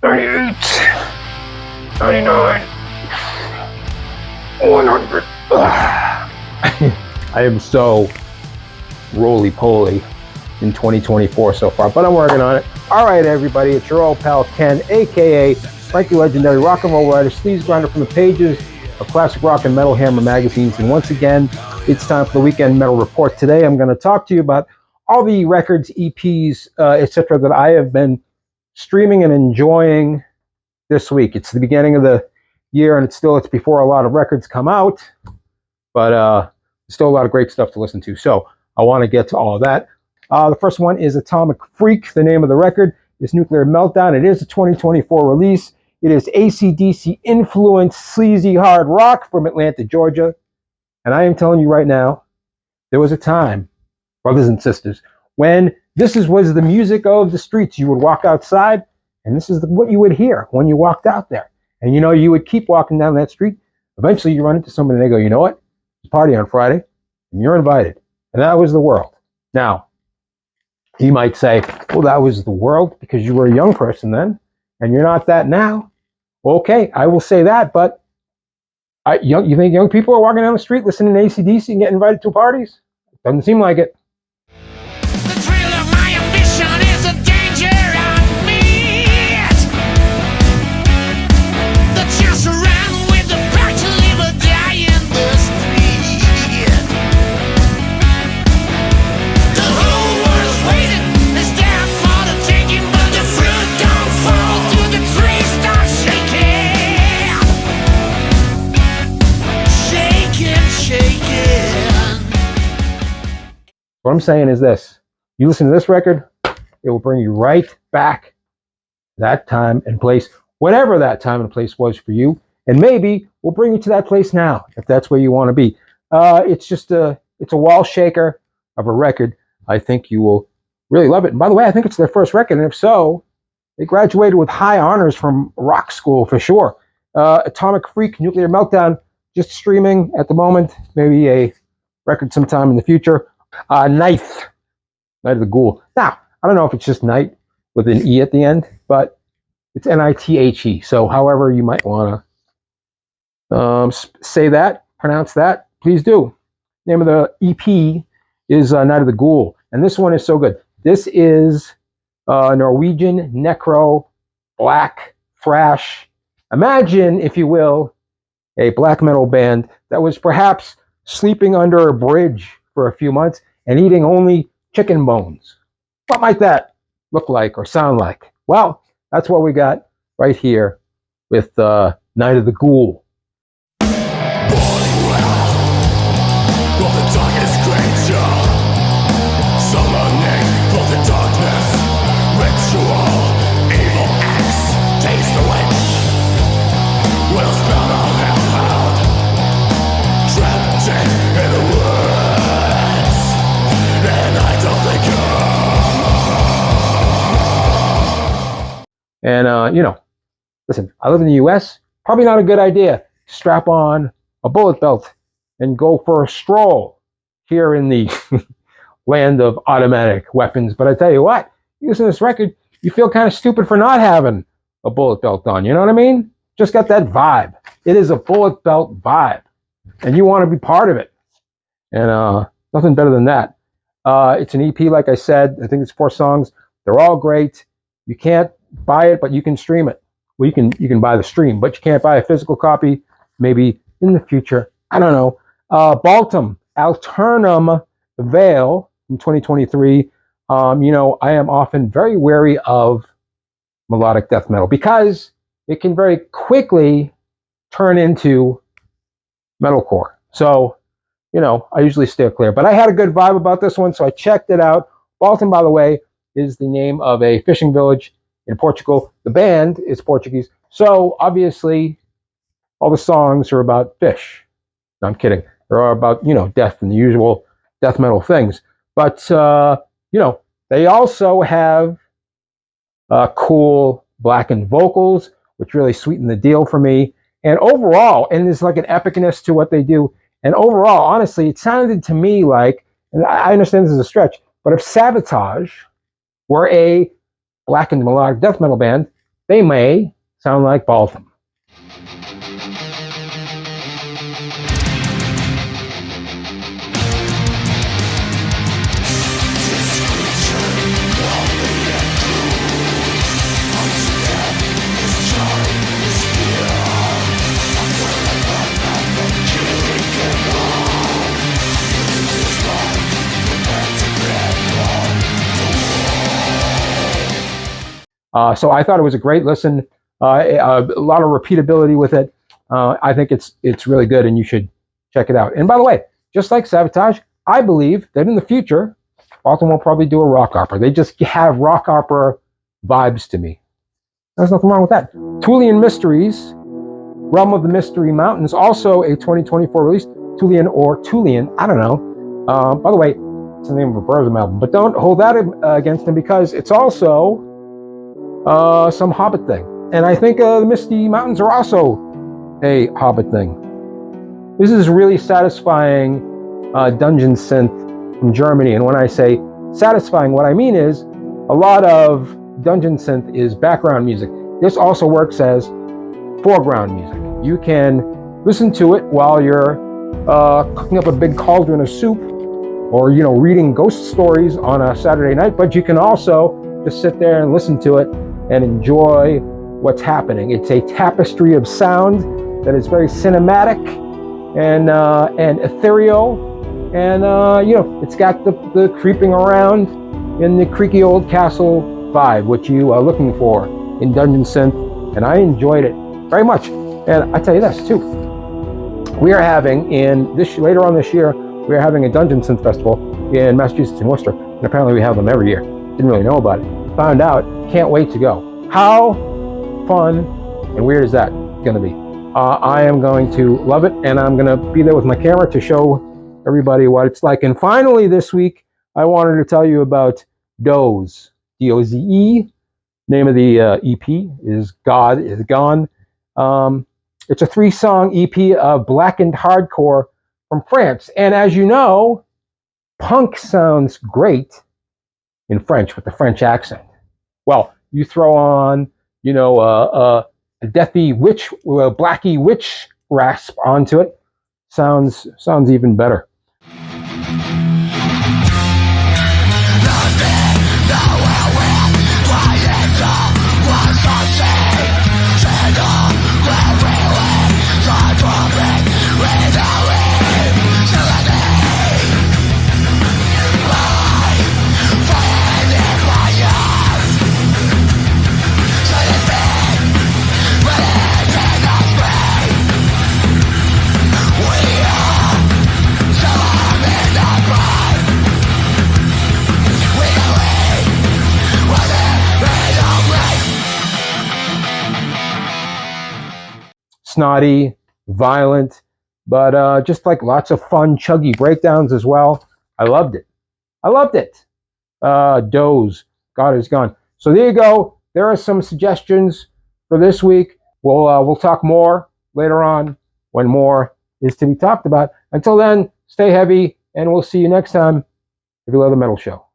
98, 99, 100. I am so roly-poly in 2024 so far, but I'm working on it. All right, everybody, it's your old pal Ken, a.k.a. Frankie Legendary Rock and Roll Writer, sleaze grinder from the pages of classic rock and metal hammer magazines. And once again, it's time for the Weekend Metal Report. Today, I'm going to talk to you about all the records, EPs, etc. that I have been streaming and enjoying this week. It's the beginning of the year, and it's before a lot of records come out, but still a lot of great stuff to listen to. So I want to get to all of that. The first one is Atomic Freak. The name of the record is Nuclear Meltdown. It is a 2024 release. It is AC/DC influenced sleazy hard rock from Atlanta, Georgia. And I am telling you right now, there was a time, brothers and sisters, when this was the music of the streets. You would walk outside, and this is what you would hear when you walked out there. And you know, you would keep walking down that street. Eventually, you run into somebody, and they go, you know what? It's a party on Friday, and you're invited. And that was the world. Now, you might say, well, that was the world because you were a young person then, and you're not that now. Okay, I will say that, but you think young people are walking down the street listening to AC/DC and getting invited to parties? Doesn't seem like it. The thrill of my ambition is a danger I meet. The chance to run with the back to live or die in the street. The whole world's waiting, it's there for the taking, but the fruit don't fall till the tree starts shaking. Shaking. What I'm saying is this. You listen to this record, it will bring you right back that time and place, whatever that time and place was for you. And maybe we'll bring you to that place now, if that's where you want to be. It's a wall shaker of a record. I think you will really love it. And by the way, I think it's their first record. And if so, they graduated with high honors from rock school for sure. Atomic Freak, Nuclear Meltdown, just streaming at the moment. Maybe a record sometime in the future. Night of the Ghoul. Now, I don't know if it's just night with an E at the end, but it's Nithe. So however you might want to say that, pronounce that, please do. Name of the EP is Night of the Ghoul. And this one is so good. This is Norwegian necro black thrash. Imagine, if you will, a black metal band that was perhaps sleeping under a bridge for a few months and eating only chicken bones. What might that look like or sound like? Well, that's what we got right here with Night of the Ghoul. And, listen, I live in the U.S. Probably not a good idea to strap on a bullet belt and go for a stroll here in the land of automatic weapons. But I tell you what, you listen to this record, you feel kind of stupid for not having a bullet belt on. You know what I mean? Just got that vibe. It is a bullet belt vibe, and you want to be part of it. And nothing better than that. It's an EP, like I said. I think it's 4 songs. They're all great. You can't buy it, but you can stream it. Well, you can buy the stream, but you can't buy a physical copy. Maybe in the future. I don't know. Baltum, Alternum Veil from 2023. I am often very wary of melodic death metal because it can very quickly turn into metalcore. So, I usually steer clear. But I had a good vibe about this one, so I checked it out. Baltum, by the way, is the name of a fishing village in Portugal. The band is Portuguese. So, obviously, all the songs are about fish. No, I'm kidding. They're about, death and the usual death metal things. But, they also have cool blackened vocals, which really sweeten the deal for me. And overall, and there's like an epicness to what they do. And overall, honestly, it sounded to me like, and I understand this is a stretch, but if Sabotage were a black and melodic death metal band, they may sound like Baltham. So I thought it was a great listen. A lot of repeatability with it. I think it's really good, and you should check it out. And by the way, just like Sabotage, I believe that in the future, Baltimore will probably do a rock opera. They just have rock opera vibes to me. There's nothing wrong with that. Tulian Mysteries, Realm of the Mystery Mountains, also a 2024 release. Tulian or Tulian, I don't know. By the way, it's the name of a Burzum album, but don't hold that against them because it's also some Hobbit thing. And I think the Misty Mountains are also a Hobbit thing. This is really satisfying dungeon synth from Germany. And when I say satisfying, what I mean is a lot of dungeon synth is background music. This also works as foreground music. You can listen to it while you're cooking up a big cauldron of soup, or reading ghost stories on a Saturday night. But you can also just sit there and listen to it and enjoy what's happening. It's a tapestry of sound that is very cinematic and ethereal, and it's got the creeping around in the creaky old castle vibe, which you are looking for in dungeon synth, and I enjoyed it very much. And I tell you this too, we are having later on this year, we are having a dungeon synth festival in Massachusetts and Worcester, and apparently we have them every year. Didn't really know about it. Found out, can't wait to go. How fun and weird is that going to be? I am going to love it, and I'm going to be there with my camera to show everybody what it's like. And finally this week, I wanted to tell you about Doze, D-O-Z-E. Name of the EP is God is Gone. It's a 3-song EP of blackened hardcore from France. And as you know, punk sounds great in French with the French accent. Well, you throw on, a deathy witch, blacky witch rasp onto it, sounds even better. Snotty, violent, but just like lots of fun, chuggy breakdowns as well. I loved it. Doze, God is Gone. So there you go. There are some suggestions for this week. We'll talk more later on when more is to be talked about. Until then, stay heavy, and we'll see you next time if you love the metal show.